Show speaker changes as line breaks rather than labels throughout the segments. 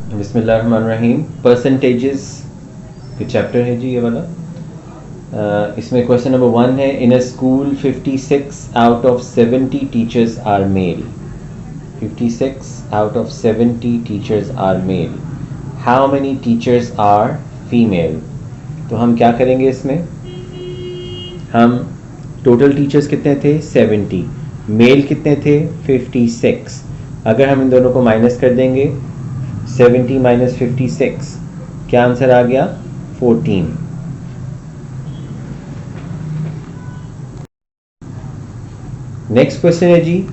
बिस्मिल्लाहिर्रहमानिर्रहीम। परसेंटेजेस के चैप्टर है जी ये वाला। इसमें क्वेश्चन नंबर 1 है, in a school 56 out of 70 teachers are male. 56 out of 70 teachers are male, how many teachers are female. तो हम क्या करेंगे इसमें, हम टोटल टीचर्स कितने थे 70, मेल कितने थे 56। अगर हम इन दोनों को माइनस कर देंगे 70 माइनस 56, क्या आंसर आ गया 14। नेक्स्ट क्वेश्चन है जी,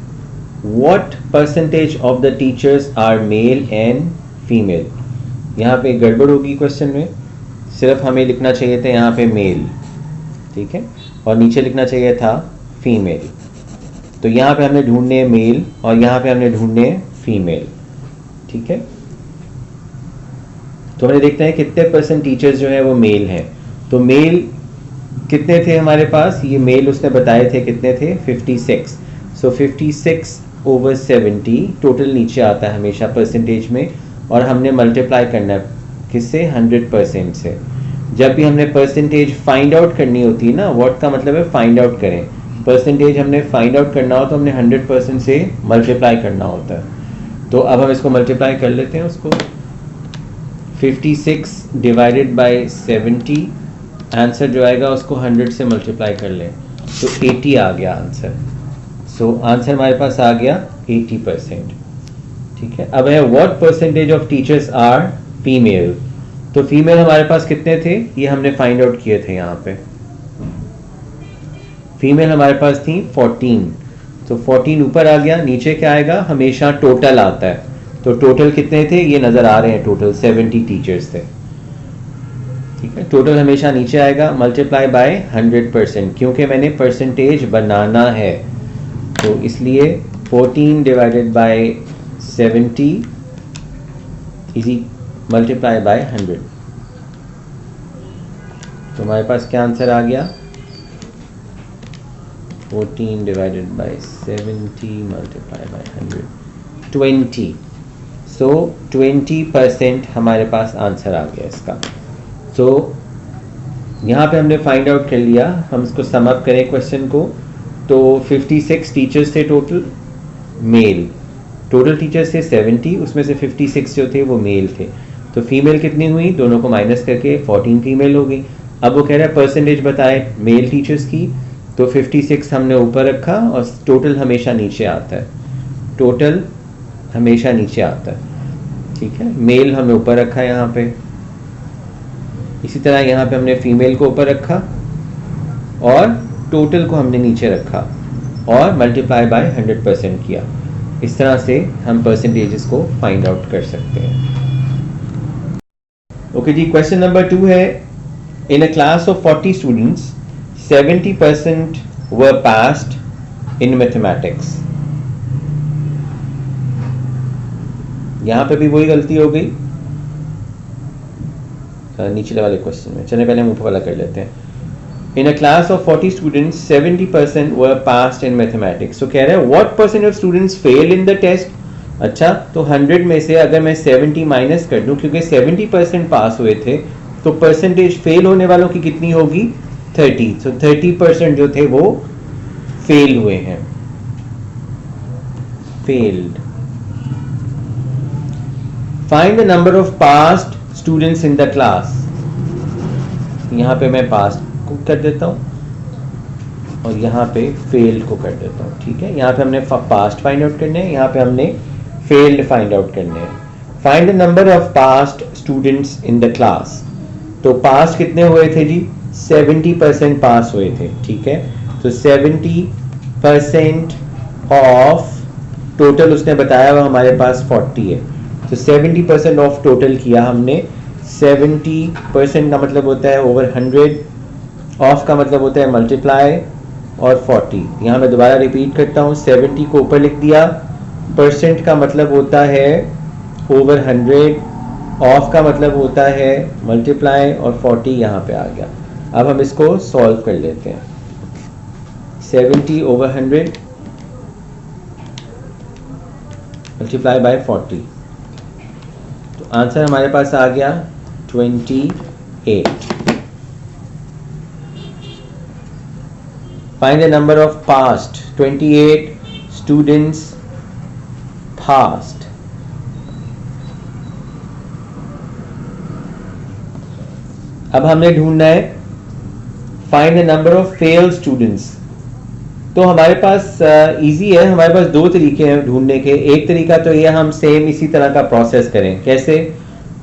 what percentage of the teachers are male and female. यहाँ पे गड़बड़ होगी क्वेश्चन में, सिर्फ हमें लिखना चाहिए था यहाँ पे मेल, ठीक है, और नीचे लिखना चाहिए था फीमेल। तो यहाँ पे हमने ढूंढने मेल और यहाँ पे हमने ढूंढने फीमेल, ठीक है। तो हमने देखते हैं कितने परसेंट टीचर्स जो है वो मेल हैं। तो मेल कितने थे हमारे पास, ये मेल उसने बताए थे कितने थे 56। सो 56 ओवर 70, टोटल नीचे आता है हमेशा परसेंटेज में, और हमने मल्टीप्लाई करना है किससे 100% से। जब भी हमने परसेंटेज फाइंड आउट करनी होती है ना, व्हाट का मतलब है फाइंड आउट करें, परसेंटेज हमने फाइंड आउट करना हो तो हमने 100% से मल्टीप्लाई करना होता है। तो अब हम इसको मल्टीप्लाई कर लेते हैं उसको, 56 डिवाइडेड बाई 70, आंसर जो आएगा उसको 100 से मल्टीप्लाई कर लें तो 80 आ गया आंसर। सो आंसर हमारे पास आ गया 80%, ठीक है। अब है what percentage of teachers are female. तो फीमेल हमारे पास कितने थे, ये हमने फाइंड आउट किए थे। यहाँ पे फीमेल हमारे पास थी 14, तो 14 ऊपर आ गया, नीचे क्या आएगा, हमेशा टोटल आता है। तो टोटल कितने थे ये नजर आ रहे हैं, टोटल 70 टीचर्स थे, ठीक है। टोटल हमेशा नीचे आएगा, मल्टीप्लाई बाय 100%, क्योंकि मैंने परसेंटेज बनाना है तो इसलिए 14 divided by 70 easy multiply by 100। तो हमारे पास क्या आंसर आ गया, 14 डिवाइडेड बाय 70 मल्टीप्लाई बाय 100, 20। सो 20% हमारे पास आंसर आ गया इसका। तो यहाँ पे हमने फाइंड आउट कर लिया। हम इसको सम अप करें क्वेश्चन को, तो 56 टीचर्स थे टोटल मेल, टोटल टीचर्स थे 70, उसमें से 56 जो थे वो मेल थे। तो फीमेल कितनी हुई, दोनों को माइनस करके 14 फीमेल हो गई। अब वो कह रहा है परसेंटेज बताए मेल टीचर्स की, तो 56 हमने ऊपर रखा और टोटल हमेशा नीचे आता है, टोटल हमेशा नीचे आता है, ठीक है। मेल हमने ऊपर रखा है यहाँ पे, इसी तरह यहाँ पे हमने फीमेल को ऊपर रखा और टोटल को हमने नीचे रखा और मल्टीप्लाई बाय 100% किया। इस तरह से हम परसेंटेजेस को फाइंड आउट कर सकते हैं। ओके जी, क्वेश्चन नंबर 2 है, in a class of 40 students 70% were passed in mathematics. यहाँ पे भी वही गलती हो गई नीचे वाले क्वेश्चन में। चलिए पहले हम ऊपर वाला कर लेते हैं। In a class of 40 students 70% were passed in mathematics. तो कह रहे हैं what percent of students fail in the test. अच्छा, तो 100 में से अगर मैं 70 माइनस कर दूं, क्योंकि 70% पास हुए थे, तो परसेंटेज फेल होने वालों की कितनी होगी 30। तो 30% जो थे वो फेल हुए हैं, failed. Find the number of passed students in the class. यहाँ पे मैं पास्ट को कर देता हूँ और यहाँ पे फेल्ड को कर देता हूँ, ठीक है। यहाँ पे हमने पास्ट फाइंड आउट करने हैं, यहाँ पे हमने फेल्ड फाइंड आउट करने हैं। Find the number of past students in the class. तो पास्ट कितने हुए थे जी, 70% पास हुए थे, ठीक है। तो 70% ऑफ टोटल उसने बताया हुआ हमारे पास 40 है, तो 70% ऑफ टोटल किया हमने। 70% का मतलब होता है ओवर 100, ऑफ का मतलब होता है मल्टीप्लाई और 40। यहाँ मैं दोबारा रिपीट करता हूँ, 70 को ऊपर लिख दिया, परसेंट का मतलब होता है ओवर 100, ऑफ का मतलब होता है मल्टीप्लाई और 40 यहाँ पे आ गया। अब हम इसको सॉल्व कर लेते हैं। 70 ओवर 100 मल्टीप्लाई बाय 40, तो आंसर हमारे पास आ गया 28. Find the number of passed. 28 students passed. अब हमने ढूंढना है find the number of fail students. तो हमारे पास इजी है, हमारे पास दो तरीके हैं ढूंढने के. एक तरीका तो ये हम सेम इसी तरह का प्रोसेस करें. कैसे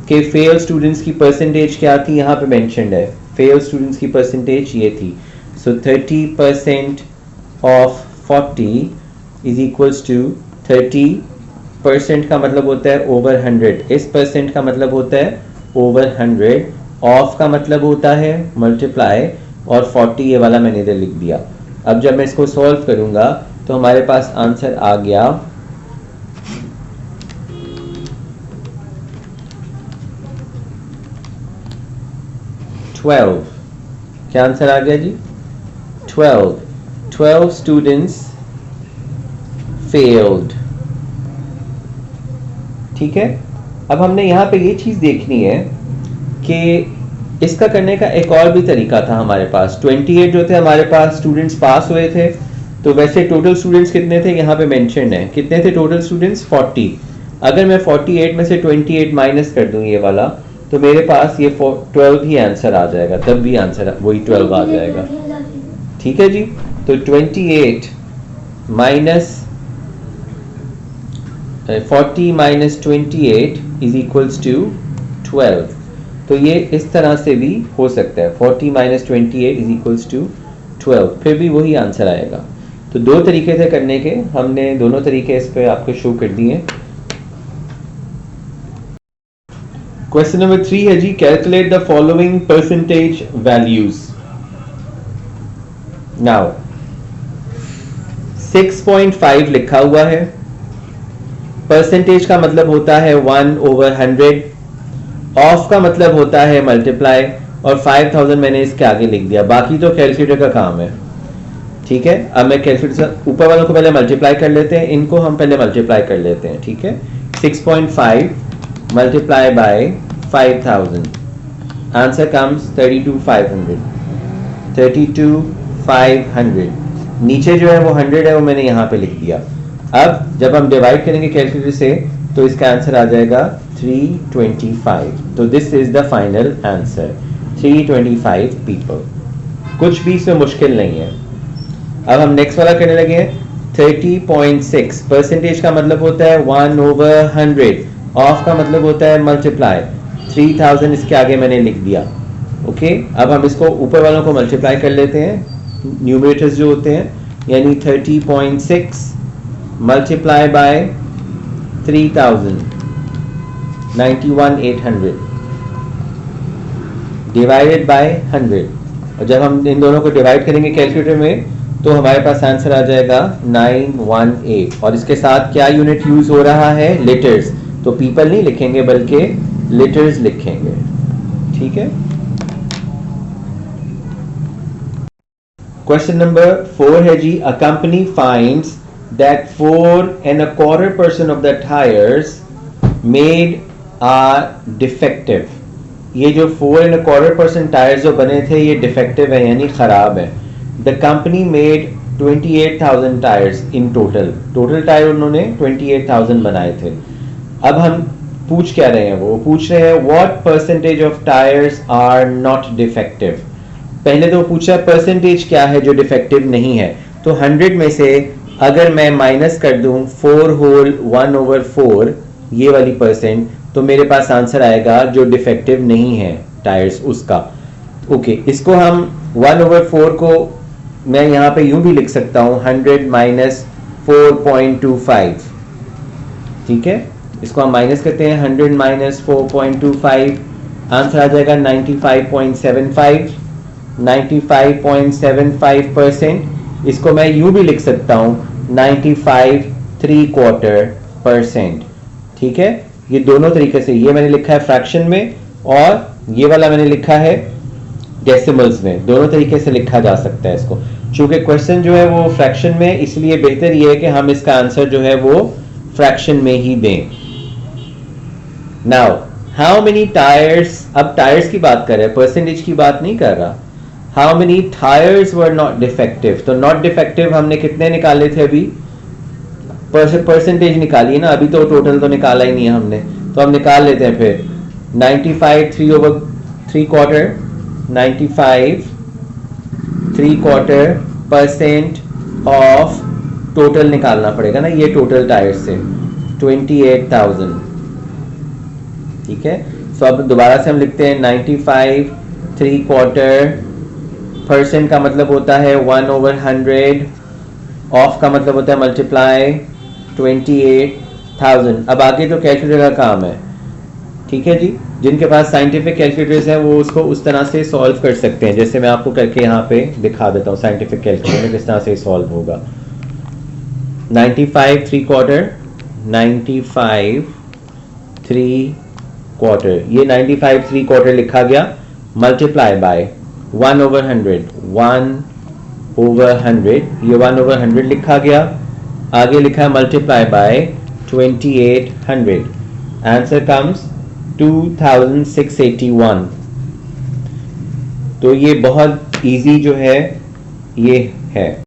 कि फेल स्टूडेंट्स की परसेंटेज क्या थी, यहाँ पे मेंशन्ड है. फेल स्टूडेंट्स की परसेंटेज ये थी. सो 30% ऑफ 40 इज इक्वल्स टू 30% का मतलब होता है ओवर 100. इस परसेंट का मतलब होता है ओवर 100. ऑफ का मतलब होता है मल्टीप्लाई, और 40 ये वाला मैंने इधर लिख दिया. अब जब मैं इसको सॉल्व करूंगा तो हमारे पास आंसर आ गया 12. क्या आंसर आ गया जी? 12 स्टूडेंट्स फेल्ड. ठीक है. अब हमने यहां पे ये चीज देखनी है कि इसका करने का एक और भी तरीका था हमारे पास. 28 जो थे हमारे पास स्टूडेंट्स पास हुए थे, तो वैसे टोटल स्टूडेंट्स कितने थे यहाँ पे मेंशन है. कितने थे टोटल स्टूडेंट्स? 40. अगर मैं 48 में से 28 माइनस कर दूं ये वाला, तो मेरे पास ये 12 ही आंसर आ जाएगा. तब भी आंसर वही 12 आ जाएगा. ठीक है जी. तो 28 minus 40 minus 28 is equals to 12. तो ये इस तरह से भी हो सकता है. 40 माइनस 28 इज इक्वल्स टू 12. फिर भी वही आंसर आएगा. तो दो तरीके थे करने के, हमने दोनों तरीके इस पे आपको शो कर दिए. क्वेश्चन नंबर 3 है जी, calculate the following percentage values. Now 6.5 लिखा हुआ है. परसेंटेज का मतलब होता है 1/100. ऑफ का मतलब होता है मल्टीप्लाई, और 5000 मैंने इसके आगे लिख दिया. बाकी तो कैलकुलेटर का काम है. ठीक है. अब मैं कैलकुलेटर ऊपर वालों को पहले मल्टीप्लाई कर लेते हैं, इनको हम पहले मल्टीप्लाई कर लेते हैं. ठीक है. 6.5 मल्टीप्लाई बाय 5000, आंसर कम्स 32,500. 32,500. नीचे जो है वो 100 है, वो मैंने यहाँ पे लिख दिया. अब जब हम डिवाइड करेंगे कैलकुलेटर से तो इसका आंसर आ जाएगा 325. तो this is the final answer, 325 people. कुछ भी इसमें मुश्किल नहीं है. अब हम नेक्स्ट वाला करने लगे हैं. 30.6 परसेंटेज का मतलब होता है 1/100. ऑफ का मतलब होता है मल्टीप्लाई. 3000 इसके आगे मैंने लिख दिया. ओके. अब हम इसको ऊपर वालों को मल्टीप्लाई कर लेते हैं, न्यूमरेटर्स जो होते हैं. यानी 30.6 मल्टीप्लाई बाय 3000, 91,800 डिवाइडेड बाय 100. और जब हम इन दोनों को डिवाइड करेंगे कैलकुलेटर में तो हमारे पास आंसर आ जाएगा 918. और इसके साथ क्या यूनिट यूज हो रहा है? लीटर्स. तो पीपल नहीं लिखेंगे बल्कि लीटर्स लिखेंगे. ठीक है. क्वेश्चन नंबर 4 है जी, a company finds that 4.25% of the tires made are defective. ये जो 4.25% टायर्स जो बने थे ये डिफेक्टिव है, यानी खराब है. The company made 28,000 tyres in total. Total tyre उन्होंने 28,000 बनाए थे. अब हम पूछ क्या रहे हैं? वो पूछ रहे हैं what percentage of tires are not defective. पहले तो पूछा परसेंटेज क्या है जो डिफेक्टिव नहीं है. तो 100 में से अगर मैं माइनस कर दूं 4/1/4 ये वाली परसेंट, तो मेरे पास आंसर आएगा जो डिफेक्टिव नहीं है टायर्स उसका. ओके. इसको हम 1/4 को मैं यहाँ पे यूं भी लिख सकता हूँ 100 माइनस 4.25. ठीक है. इसको हम माइनस करते हैं 100 माइनस 4.25, आंसर आ जाएगा 95.75. 95.75%. इसको मैं यूं भी लिख सकता हूं 95.75%. ठीक है. ये दोनों तरीके से, ये मैंने लिखा है फ्रैक्शन में और ये वाला मैंने लिखा है डेसिमल्स में. दोनों तरीके से लिखा जा सकता है इसको. चूंकि क्वेश्चन जो है वो फ्रैक्शन में, इसलिए बेहतर ये है कि हम इसका आंसर जो है वो फ्रैक्शन में ही दें. नाउ हाउ मेनी टायर्स, अब टायर्स की बात कर रहे हैं, परसेंटेज की बात नहीं कर रहा। How many tyres were not defective, तो नॉट डिफेक्टिव हमने कितने निकाले थे अभी, परसेंटेज निकाली है ना, अभी तो टोटल तो निकाला ही नहीं है हमने, तो हम निकाल लेते हैं फिर 95 3/3 95 3/4% ऑफ टोटल निकालना पड़ेगा ना, ये टोटल टायर से 28,000। ठीक है, सो अब दोबारा से हम लिखते हैं 95 3/4% का मतलब होता है 1/100, ऑफ का मतलब होता है मल्टीप्लाई 28,000। अब आगे तो कैलकुलेटर का काम है। ठीक है जी, जिनके पास साइंटिफिक कैलकुलेटर्स है वो उसको उस तरह से सॉल्व कर सकते हैं, जैसे मैं आपको करके यहाँ पे दिखा देता हूँ साइंटिफिक कैलकुलेटर किस तरह से सॉल्व होगा। 95 3/4 95 3/4, ये 95 3/4 लिखा गया, मल्टीप्लाई बाय 1/100 1/100, ये 1/100 लिखा गया, आगे लिखा है मल्टीप्लाई बाय 2800, आंसर कम्स 2681। तो ये बहुत इजी जो है ये है।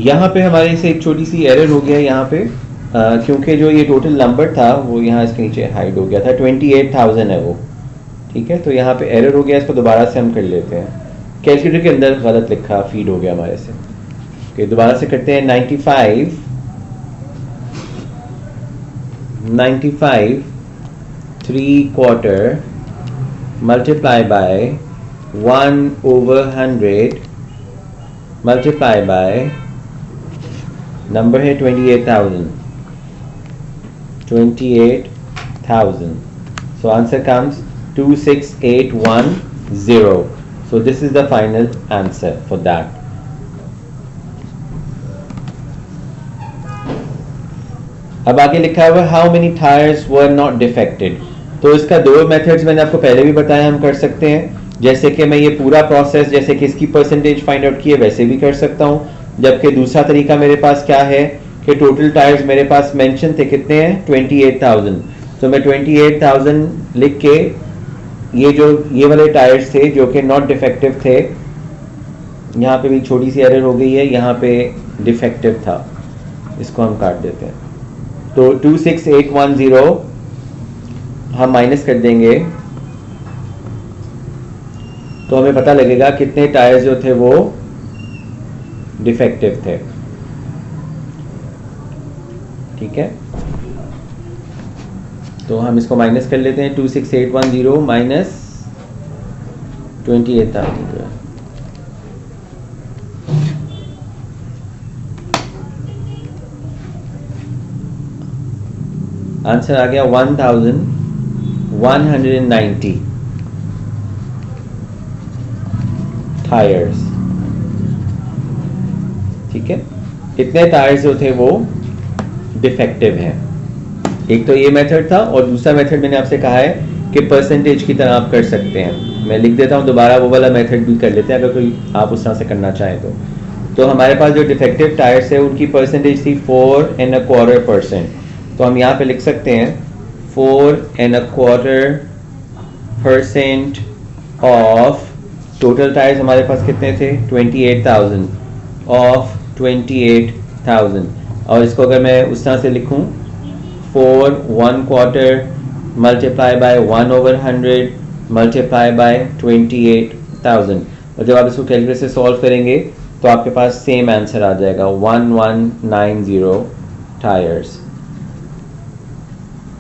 यहाँ पे हमारे से एक छोटी सी एरर हो गया यहाँ पे, क्योंकि जो ये टोटल नंबर था वो यहाँ इसके नीचे हाइड हो गया था, 28,000 है वो। ठीक है, तो यहाँ पे एरर हो गया, इसको दोबारा से हम कर लेते हैं, कैलकुलेटर के अंदर गलत लिखा फीड हो गया हमारे से। ओके, दोबारा से करते हैं 95 3/4 multiply by 1/100 multiply by number है 28,000। So answer comes 26810. So this is the final answer for that. अब आगे लिखा हुआ है how many tyres were not defected. तो इसका दो मेथड्स मैंने आपको पहले भी बताया हम कर सकते हैं, जैसे कि मैं ये पूरा प्रोसेस जैसे कि इसकी परसेंटेज फाइंड आउट किए वैसे भी कर सकता हूँ, जबकि दूसरा तरीका मेरे पास क्या है कि टोटल टायर्स मेरे पास मेंशन थे कितने हैं 28,000, तो मैं 28,000 लिख के ये वाले टायर्स थे जो कि नॉट डिफेक्टिव थे, यहाँ पे भी छोटी सी एरर हो गई है, यहाँ पे डिफेक्टिव था, इसको हम काट देते हैं, तो 26810 हम माइनस कर देंगे तो हमें पता लगेगा कितने टायर्स जो थे वो डिफेक्टिव थे। ठीक है, तो हम इसको माइनस कर लेते हैं, 26810 माइनस 28,000, आंसर आ गया 1190 टायर्स। ठीक है, इतने टायर्स जो थे वो डिफेक्टिव हैं। एक तो ये मेथड था और दूसरा मेथड मैंने आपसे कहा है कि परसेंटेज की तरह आप कर सकते हैं, मैं लिख देता हूं दोबारा, वो वाला मेथड भी कर लेते हैं अगर कोई आप उस तरह से करना चाहें तो हमारे पास जो डिफेक्टिव टायर्स है उनकी परसेंटेज थी 4.25%, तो हम यहाँ पे लिख सकते हैं 4.25% ऑफ टोटल टायर्स हमारे पास कितने थे 28,000 ऑफ 28,000, और इसको अगर मैं उस तरह से लिखूं 4/1/4 मल्टीप्लाई बाय 1/100 मल्टीप्लाई बाय 28,000, और जब आप इसको कैलकुलेटर से सॉल्व करेंगे तो आपके पास सेम आंसर आ जाएगा 1190 टायर्स।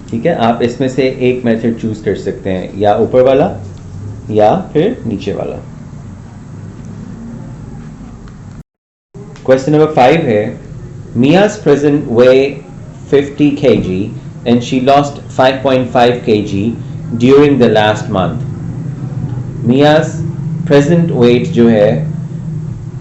ठीक है, आप इसमें से एक मेथड चूज कर सकते हैं, या ऊपर वाला या फिर नीचे वाला। क्वेश्चन नंबर 5 है Mia's present weigh 50 kg and she lost 5.5 kg during the last month. Mia's present weight जो है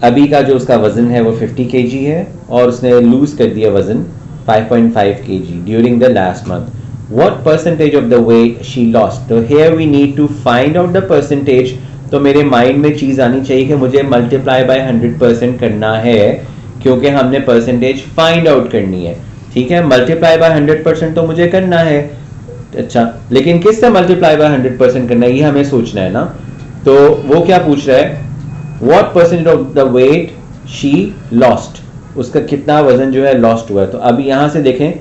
अभी का जो उसका वजन है वो 50 kg है और उसने लूज कर दिया वजन 5.5 kg during the last month. What percentage of the weight she lost? तो here we need to find out the percentage. तो मेरे माइंड में चीज आनी चाहिए कि मुझे मल्टीप्लाई बाय 100% करना है क्योंकि हमने परसेंटेज फाइंड आउट करनी है। ठीक है, मल्टीप्लाई बाय 100% तो मुझे करना है, अच्छा, लेकिन किससे मल्टीप्लाई बाय 100% करना है ये हमें सोचना है ना। तो वो क्या पूछ रहा है, what percent of the weight she lost, उसका कितना वजन जो है लॉस्ट हुआ है। तो अभी यहां से देखें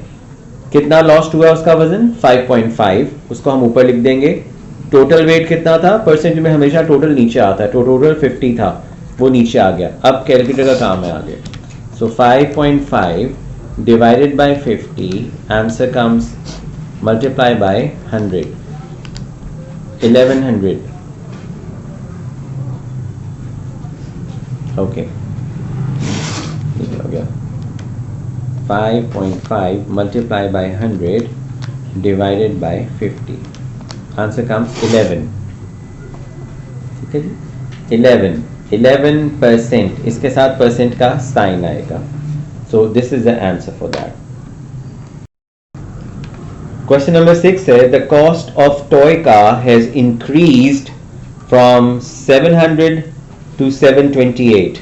कितना लॉस्ट हुआ उसका वजन 5.5, उसको हम ऊपर लिख देंगे। टोटल वेट कितना था, परसेंट में हमेशा टोटल नीचे आता है, तो टोटल 50 था, वो नीचे आ गया। अब कैलकुलेटर का काम है आगे। सो 5.5 divided by 50, answer comes multiply by 100, 1100। Okay, हो गया 5.5 multiply by 100 divided by 50, answer comes 11। ठीक है जी, 11%, इसके साथ परसेंट का साइन आएगा। सो this is the answer for that. Question number 6 है, the cost of toy car has increased from 700 to $728.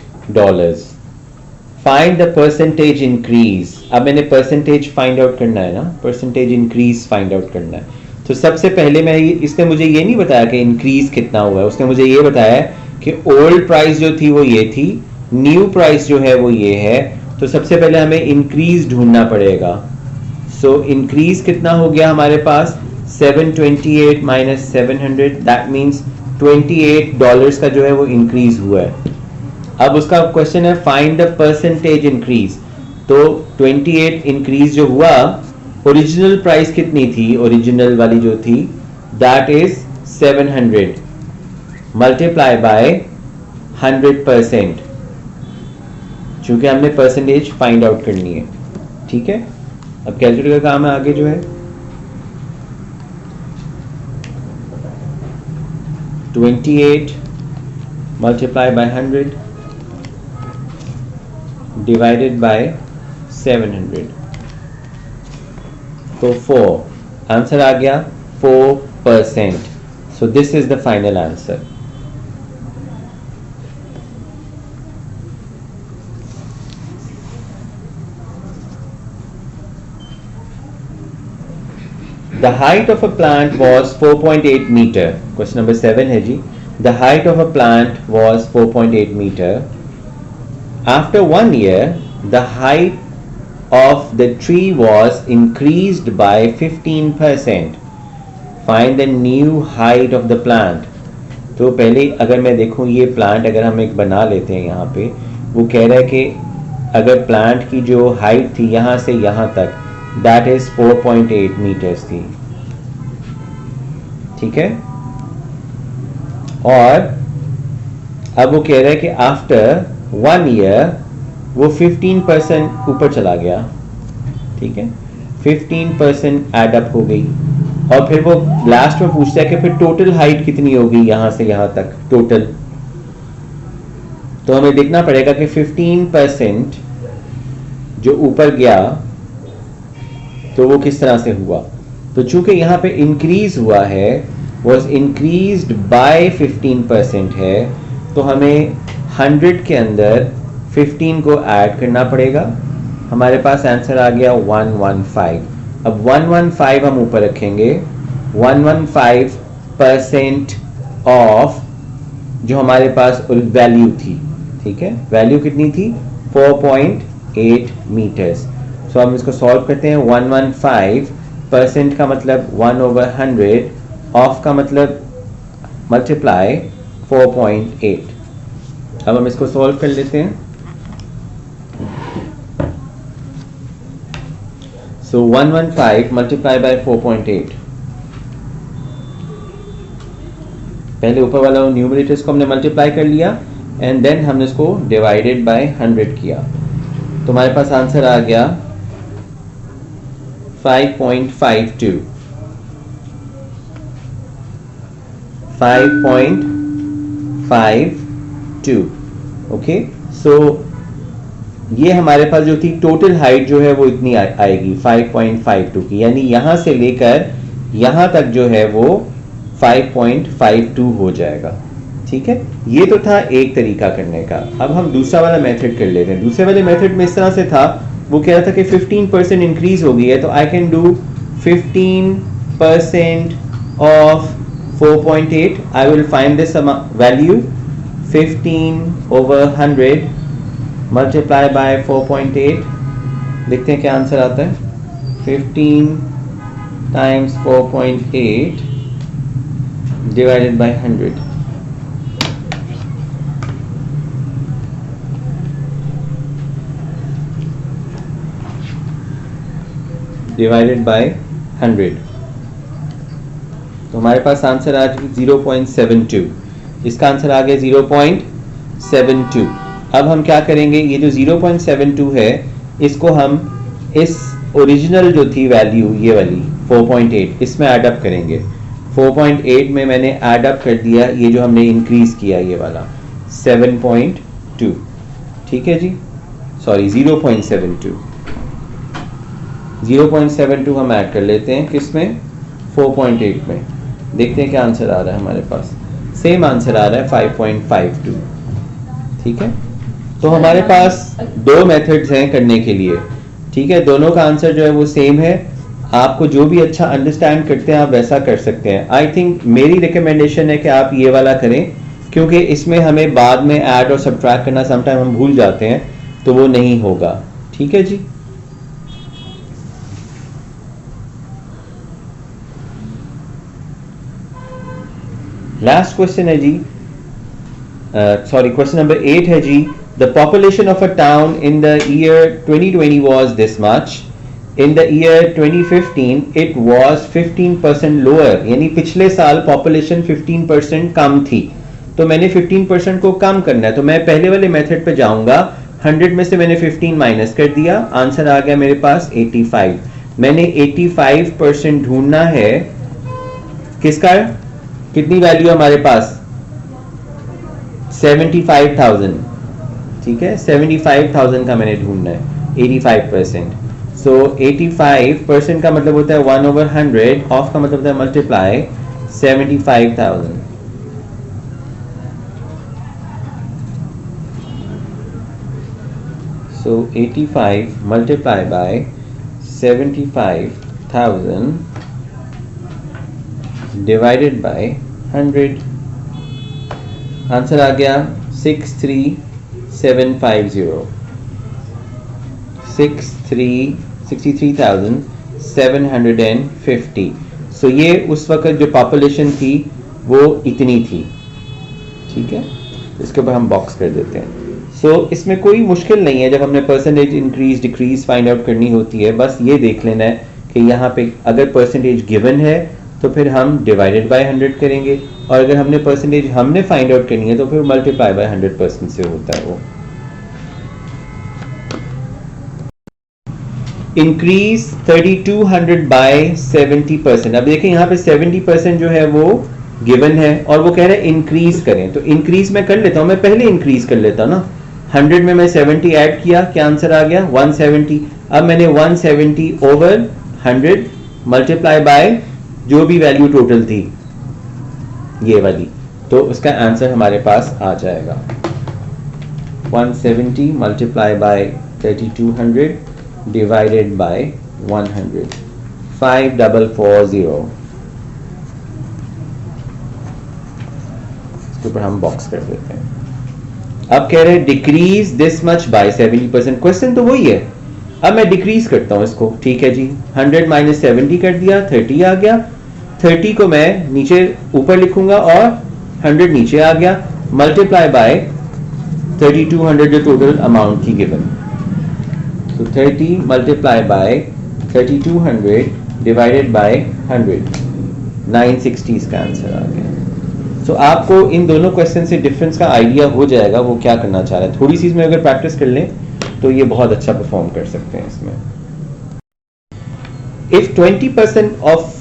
Find the percentage increase. अब मैंने परसेंटेज फाइंड आउट करना है ना, परसेंटेज इंक्रीज फाइंड आउट करना है। तो सबसे पहले मैं इसने मुझे ये नहीं बताया कि इंक्रीज कितना हुआ है, उसने मुझे ये बताया कि ओल्ड प्राइस जो थी वो ये थी, न्यू प्राइस जो है वो ये है। तो सबसे पहले हमें इंक्रीज ढूंढना पड़ेगा। सो इंक्रीज कितना हो गया हमारे पास, 728 माइनस 700, दैट मीन्स $28 का जो है वो इंक्रीज हुआ है। अब उसका क्वेश्चन है फाइंड द परसेंटेज इंक्रीज। तो 28 इंक्रीज जो हुआ, ओरिजिनल प्राइस कितनी थी, ओरिजिनल वाली जो थी दैट इज 700 मल्टीप्लाई बाय 100%, चूंकि हमने परसेंटेज फाइंड आउट करनी है। ठीक है, अब कैलकुलेटर का काम है आगे जो है 28 multiply by 100 divided by 700, तो 4, आंसर आ गया 4%। सो this is the final answer. The height of a plant was 4.8 meter. Question number 7 है जी। The height of a plant was 4.8 meter. After 1 year, the height of the tree was increased by 15%. Find the new height of the plant. तो पहले अगर मैं देखूं ये plant अगर हम एक बना लेते हैं यहाँ पे, वो कह रहा है कि अगर प्लांट की जो हाइट थी यहाँ से यहाँ तक दैट इज 4.8 मीटर्स थी। ठीक है, और अब वो कह रहा है कि आफ्टर 1 ईयर वो 15% ऊपर चला गया। ठीक है, 15% एड अप हो गई, और फिर वो लास्ट में पूछता है कि फिर टोटल हाइट कितनी होगी यहां से यहां तक टोटल। तो हमें देखना पड़ेगा कि 15% जो ऊपर गया तो वो किस तरह से हुआ। तो चूंकि यहाँ पे इंक्रीज हुआ है, वॉज इंक्रीज्ड बाय 15% है, तो हमें 100 के अंदर 15 को ऐड करना पड़ेगा। हमारे पास आंसर आ गया 115। अब 115 हम ऊपर रखेंगे, 115% ऑफ जो हमारे पास वैल्यू थी। ठीक है, वैल्यू कितनी थी 4.8 मीटर्स। सो हम इसको सॉल्व करते हैं। 115% का मतलब 1/100, ऑफ का मतलब मल्टीप्लाई 4.8। अब हम इसको सॉल्व कर लेते हैं। सो 115 मल्टीप्लाई बाय 4.8, पहले ऊपर वाला न्यूमरेटर्स को हमने मल्टीप्लाई कर लिया एंड देन हमने इसको डिवाइडेड बाय 100 किया। तो हमारे पास आंसर आ गया 5.52। 5.52। ओके, सो ये हमारे पास जो थी टोटल हाइट जो है वो इतनी आएगी 5.52 की, यानी यहां से लेकर यहां तक जो है वो 5.52 हो जाएगा। ठीक है, ये तो था एक तरीका करने का। अब हम दूसरा वाला मेथड कर लेते हैं। दूसरे वाले मेथड में इस तरह से था, वो कह रहा था कि 15% इंक्रीज हो गई है, तो I can do 15 15% of 4.8, I will find this value 15 over 100 multiply by 4.8. देखते हैं क्या आंसर आता है. 15 times 4.8 divided by 100. Divided by 100. तो हमारे पास आंसर आ गया 0.72. इसका आंसर आ गया 0.72. अब हम क्या करेंगे, ये जो 0.72 है इसको हम इस ओरिजिनल जो थी वैल्यू ये वाली 4.8 इसमें ऐड अप करेंगे. 4.8 में मैंने ऐड अप कर दिया ये जो हमने इंक्रीज किया ये वाला 7.2. ठीक है जी, सॉरी 0.72. 0.72 हम ऐड कर लेते हैं किसमें, 4.8 में. देखते हैं क्या आंसर आ रहा है हमारे पास. सेम आंसर आ रहा है 5.52. ठीक है, तो हमारे पास दो मेथड्स हैं करने के लिए. ठीक है, दोनों का आंसर जो है वो सेम है. आपको जो भी अच्छा अंडरस्टैंड करते हैं आप वैसा कर सकते हैं. आई थिंक मेरी रिकमेंडेशन है कि आप ये वाला करें, क्योंकि इसमें हमें बाद में ऐड और सब्ट्रैक्ट करना समटाइम हम भूल जाते हैं, तो वो नहीं होगा. ठीक है जी. लास्ट क्वेश्चन है जी, सॉरी क्वेश्चन नंबर 8 है जी. The population of a town in the year 2020 was this much. In the year 2015 it was 15% lower. यानी पिछले साल पॉपुलेशन 15% कम थी, तो मैंने 15% को कम करना है. तो मैं पहले वाले मेथड पे जाऊंगा. 100 में से मैंने 15 माइनस कर दिया, आंसर आ गया मेरे पास 85. मैंने 85% ढूंढना है. किसका, कितनी वैल्यू है हमारे पास, 75,000. ठीक है, 75,000 का मैंने ढूंढना है. 85%. सो 85% का मतलब होता है 1/100. ऑफ का मतलब होता है multiply 75,000. So 85 multiply by 75,000 divided by 100. Answer आ गया 63,750. 63,750. सो ये उस वक्त जो पॉपुलेशन थी वो इतनी थी. ठीक है, इसके ऊपर हम बॉक्स कर देते हैं. सो इसमें कोई मुश्किल नहीं है. जब हमने percentage increase decrease find out करनी होती है, बस ये देख लेना है कि यहाँ पे अगर परसेंटेज गिवन है तो फिर हम डिवाइडेड बाय 100 करेंगे, और अगर हमने परसेंटेज हमने फाइंड आउट करनी है तो फिर मल्टीप्लाई बाय 100% से होता है वो. Increase 3200 by 70%. अब देखिए यहाँ पे 70% जो है वो गिवन है और वो कह रहे हैं इंक्रीज करें. तो इंक्रीज मैं कर लेता हूँ, मैं पहले इंक्रीज कर लेता हूँ ना. 100 में मैं 70 ऐड किया, क्या आंसर आ गया 170. अब मैंने 170 ओवर 100 मल्टीप्लाई बाय जो भी वैल्यू टोटल थी ये वाली, तो उसका आंसर हमारे पास आ जाएगा 170 मल्टीप्लाई बाय 3200 डिवाइडेड बाय 100. 5440. इसके ऊपर हम बॉक्स कर देते हैं. अब कह रहे हैं decrease this much by 70%. Question तो वही है. अब मैं डिक्रीज करता हूं इसको. ठीक है जी, 100 माइनस 70 कर दिया, 30 आ गया. 30 को मैं नीचे ऊपर लिखूंगा और 100 नीचे आ गया. मल्टीप्लाई बाय 3200 जो टोटल अमाउंट थी गिवन. तो 30 मल्टीप्लाई बाय 3200 डिवाइडेड बाय 100. 960 इसका आंसर आ गया. सो आपको इन दोनों क्वेश्चन से डिफरेंस का आइडिया हो जाएगा वो क्या करना चाह रहा है. थोड़ी सी इसमें अगर प्रैक्टिस कर लें तो ये बहुत अच्छा परफॉर्म कर सकते हैं इसमें. If 20% of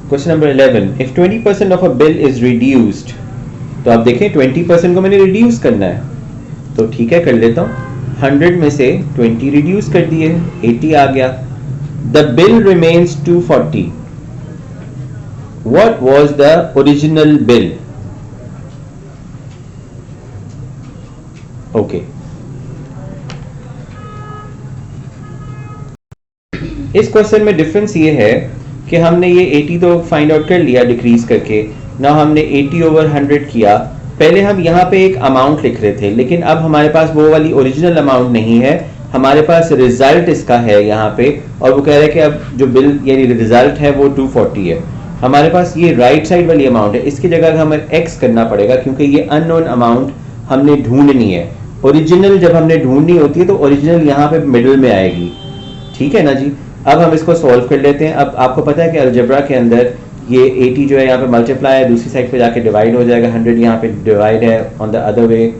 question number 11, if 20% of a bill is reduced. तो आप देखें 20% को मैंने रिड्यूस करना है, तो ठीक है कर लेता हूं. 100 में से 20 रिड्यूस कर दिए, 80 आ गया. The bill remains 240. What was the original bill? Okay, इस क्वेश्चन में डिफरेंस ये है कि हमने ये 80 तो फाइंड आउट कर लिया डिक्रीज करके, ना हमने 80 ओवर 100 किया। पहले हम यहाँ पे एक अमाउंट लिख रहे थे, लेकिन अब हमारे पास वो वाली ओरिजिनल अमाउंट नहीं है, हमारे पास रिजल्ट इसका है यहाँ पे, और वो कह रहा है कि अब जो बिल यानी रिजल्ट है वो 240 है। हमारे पास ये राइट साइड वाली अमाउंट है, इसकी जगह हमें एक्स करना पड़ेगा क्योंकि ये अननोन अमाउंट हमने ढूंढनी है। ओरिजिनल जब हमने ढूंढनी होती है तो ओरिजिनल यहाँ पे मिडिल में आएगी, ठीक है ना जी। अब हम इसको सॉल्व कर लेते हैं। अब आपको पता है कि अलजेब्रा के अंदर ये 80 जो है यहाँ पे मल्टीप्लाई है, दूसरी साइड पे जाके डिवाइड हो जाएगा, 100 यहाँ पे डिवाइड है, ऑन द अदर वे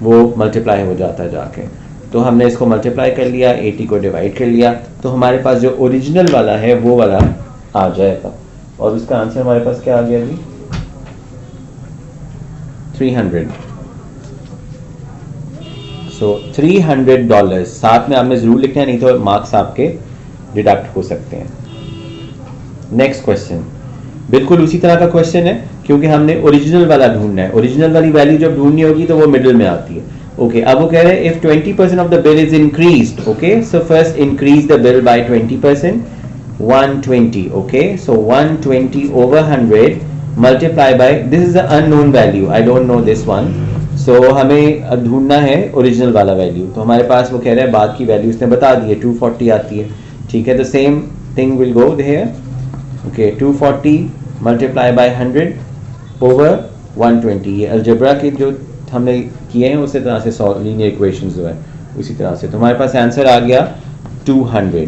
वो मल्टीप्लाई हो जाता है जाके। तो हमने इसको मल्टीप्लाई कर लिया, 80 को डिवाइड कर लिया, तो हमारे पास जो ओरिजिनल वाला है वो वाला आ जाएगा। और उसका आंसर हमारे पास क्या आ गया जी? 300। सो $300। साथ में आपने जरूर लिखना है, नहीं तो मार्क्स आपके डिडक्ट हो सकते हैं। नेक्स्ट क्वेश्चन बिल्कुल उसी तरह का क्वेश्चन है, क्योंकि हमने ओरिजिनल वाला ढूंढना है। ओरिजिनल वाली वैल्यू जब ढूंढनी होगी तो वो मिडिल में आती है। ओके, अब वो कह रहे हैं if 20% of the bill is increased, okay, so first increase the bill by 20%, 120, okay, so 120 over 100 multiply by, this is the unknown value, I don't know this one, so हमें ढूंढना है ओरिजिनल वाला value. तो हमारे पास वो कह रहा है बाद की वैल्यू इसने बता दी है, 240 आती है, ठीक है। तो same thing will go there, okay, 240 multiply by 100 over 120। ये अलजेब्रा के जो हमने किए हैं उसी तरह से लीनियर इक्वेशंस जो है उसी तरह से। तो हमारे पास आंसर आ गया $200।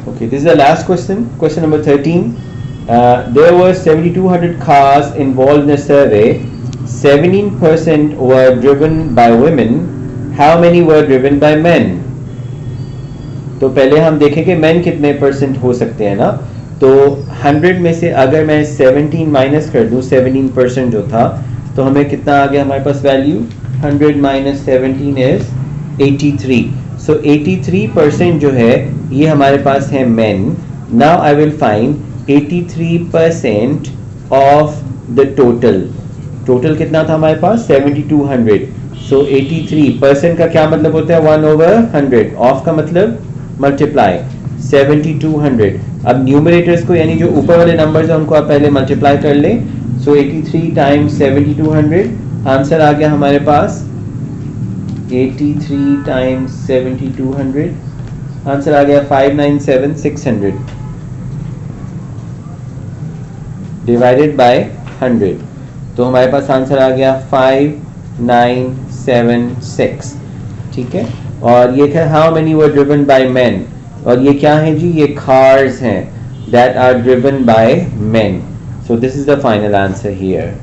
Okay, this is the last question. Question number 13. There were 7,200 cars involved in a survey. 17% were driven by women. How many were driven by men? तो पहले हम देखें कि men कितने परसेंट हो सकते हैं ना। तो 100 में से अगर मैं 17 माइनस कर दूं, 17% जो था, तो हमें कितना आ गया हमारे पास वैल्यू? 100 minus 17 is 83। सो 83% जो है ये हमारे पास है men. Now I will find 83% of the total. Total कितना था हमारे पास? 7,200. सो 83% का क्या मतलब होता है? 1/100. ऑफ का मतलब मल्टीप्लाई 7,200। अब न्यूमरेटर्स को यानी जो ऊपर वाले नंबर्स हैं उनको आप पहले मल्टीप्लाई कर लें। सो 83 टाइम्स 7,200, आंसर आ गया हमारे पास 83 टाइम्स 7,200, आंसर आ गया 597,600 डिवाइडेड बाय 100। तो हमारे पास आंसर आ गया 5976, ठीक है। और ये क्या, how many were driven by men, और ये क्या है जी? ये कार्स हैं that are driven by men. So this is the final answer here.